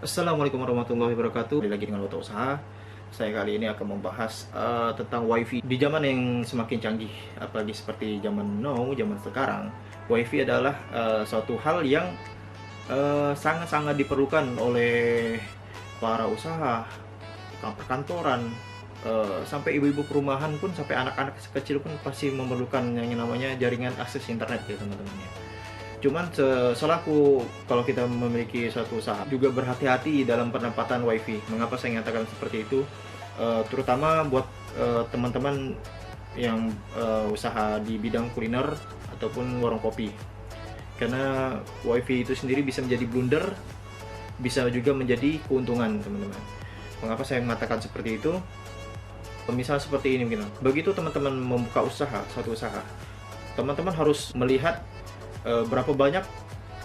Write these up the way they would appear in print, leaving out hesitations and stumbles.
Assalamualaikum warahmatullahi wabarakatuh. Kembali lagi dengan Otak Usaha. Saya kali ini akan membahas tentang WiFi di zaman yang semakin canggih, apalagi seperti zaman now, zaman sekarang. WiFi adalah suatu hal yang sangat-sangat diperlukan oleh para usaha, perkantoran, sampai ibu-ibu perumahan pun, sampai anak-anak kecil pun pasti memerlukan yang namanya jaringan akses internet ya teman-teman ya. Cuman selaku kalau kita memiliki suatu usaha juga berhati-hati dalam penempatan WiFi. Mengapa saya nyatakan seperti itu? Terutama buat teman-teman yang usaha di bidang kuliner ataupun warung kopi. Karena WiFi itu sendiri bisa menjadi blunder, bisa juga menjadi keuntungan teman-teman. Mengapa saya mengatakan seperti itu? Misal seperti ini mungkin. Begitu teman-teman membuka usaha, suatu usaha, teman-teman harus melihat berapa banyak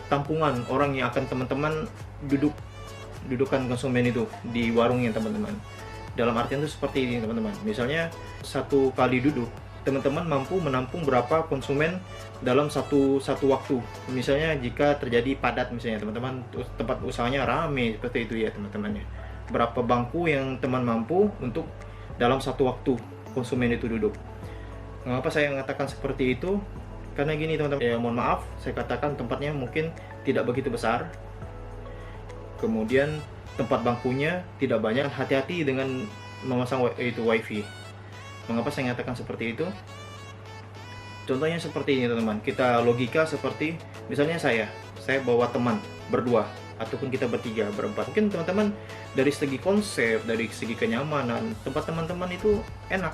tampungan orang yang akan teman-teman dudukan konsumen itu di warungnya teman-teman. Dalam artian itu seperti ini teman-teman. Misalnya satu kali duduk teman-teman mampu menampung berapa konsumen dalam satu waktu. Misalnya jika terjadi padat, misalnya teman-teman tempat usahanya rame seperti itu ya teman-teman ya. Berapa bangku yang teman mampu untuk dalam satu waktu konsumen itu duduk. Mengapa saya mengatakan seperti itu? Karena gini teman-teman, ya mohon maaf, saya katakan tempatnya mungkin tidak begitu besar. Kemudian tempat bangkunya tidak banyak. Hati-hati dengan memasang WiFi. Mengapa saya mengatakan seperti itu? Contohnya seperti ini teman-teman. Kita logika seperti misalnya saya bawa teman berdua ataupun kita bertiga, berempat. Mungkin teman-teman dari segi konsep, dari segi kenyamanan, tempat teman-teman itu enak.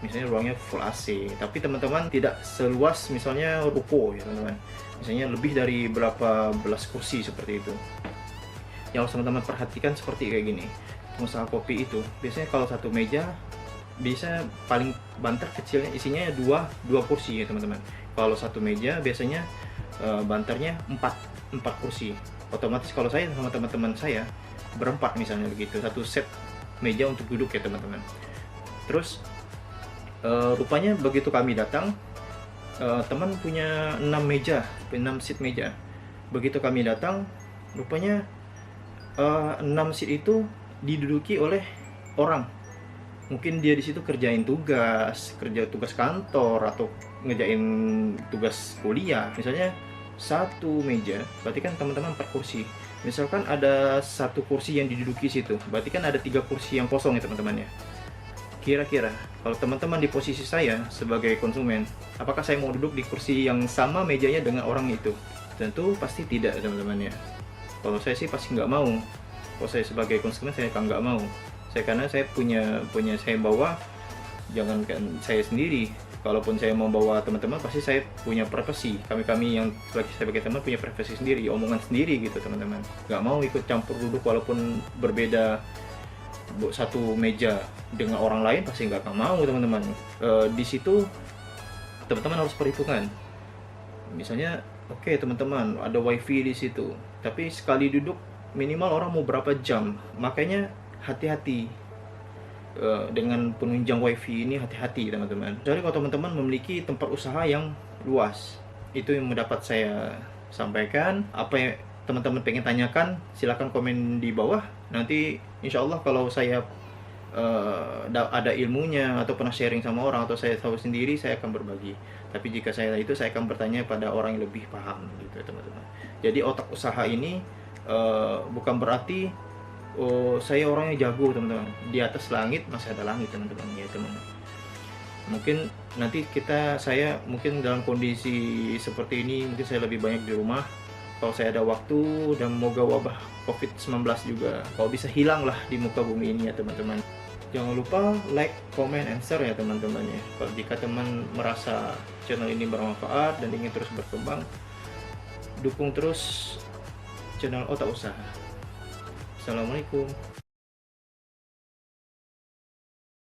Misalnya ruangnya full AC, tapi teman-teman tidak seluas misalnya ruko ya teman-teman. Misalnya lebih dari berapa belas kursi seperti itu. Yang teman-teman perhatikan seperti kayak gini. Pengusaha kopi itu biasanya kalau satu meja bisa paling banter kecilnya isinya dua kursi ya teman-teman. Kalau satu meja biasanya banternya 4 kursi. Otomatis kalau saya sama teman-teman saya berempat misalnya begitu, satu set meja untuk duduk ya teman-teman. Terus rupanya begitu kami datang, teman punya 6 meja, 6 seat meja. Begitu kami datang, rupanya 6 seat itu diduduki oleh orang. Mungkin dia di situ kerja tugas kantor atau ngerjain tugas kuliah. Misalnya satu meja, berarti kan teman-teman 4 kursi. Misalkan ada satu kursi yang diduduki situ, berarti kan ada 3 kursi yang kosong ya teman-teman ya. Kira-kira kalau teman-teman di posisi saya sebagai konsumen, apakah saya mau duduk di kursi yang sama mejanya dengan orang itu? Tentu pasti tidak teman-teman ya. Kalau saya sih pasti nggak mau. Kalau saya sebagai konsumen saya kan nggak mau. Karena saya punya saya bawa, jangankan saya sendiri. Kalaupun saya membawa teman-teman, pasti saya punya privasi. Kami yang sebagai teman punya privasi sendiri, omongan sendiri gitu teman-teman. Nggak mau ikut campur duduk walaupun berbeda satu meja dengan orang lain, pasti nggak akan mau teman-teman. Di situ teman-teman harus perhitungan. Misalnya oke, teman-teman ada WiFi di situ, tapi sekali duduk minimal orang mau berapa jam. Makanya hati-hati dengan penunjang WiFi ini, hati-hati teman-teman. Jadi kalau teman-teman memiliki tempat usaha yang luas, itu yang mendapat saya sampaikan. Apa yang teman-teman pengen tanyakan, silahkan komen di bawah. Nanti insya Allah kalau saya ada ilmunya atau pernah sharing sama orang atau saya tahu sendiri, saya akan berbagi. Tapi jika saya akan bertanya pada orang yang lebih paham gitu ya teman-teman. Jadi otak usaha ini bukan berarti saya orangnya jago teman-teman. Di atas langit masih ada langit teman-teman ya teman-teman. Mungkin nanti saya mungkin dalam kondisi seperti ini, mungkin saya lebih banyak di rumah. Kalau saya ada waktu, dan moga wabah COVID-19 juga kalau bisa hilang lah di muka bumi ini ya teman-teman. Jangan lupa like, comment, and share ya teman-teman ya. Kalau jika teman merasa channel ini bermanfaat dan ingin terus berkembang, dukung terus channel Otak Usaha. Assalamualaikum.